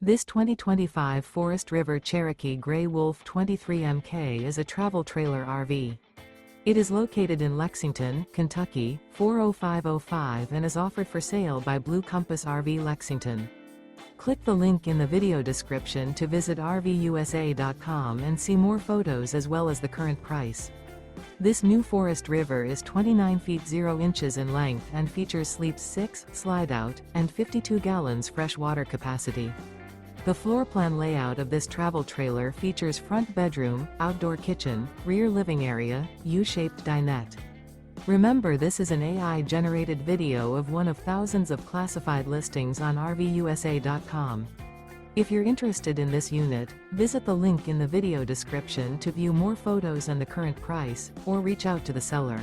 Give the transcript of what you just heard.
This 2025 Forest River Cherokee Grey Wolf 23MK is a travel trailer RV. It is located in Lexington, Kentucky, 40505 and is offered for sale by Blue Compass RV Lexington. Click the link in the video description to visit RVUSA.com and see more photos as well as the current price. This new Forest River is 29 feet 0 inches in length and features sleeps 6, slide-out, and 52 gallons fresh water capacity. The floor plan layout of this travel trailer features front bedroom, outdoor kitchen, rear living area, U-shaped dinette. Remember, this is an AI-generated video of one of thousands of classified listings on RVUSA.com. If you're interested in this unit, visit the link in the video description to view more photos and the current price, or reach out to the seller.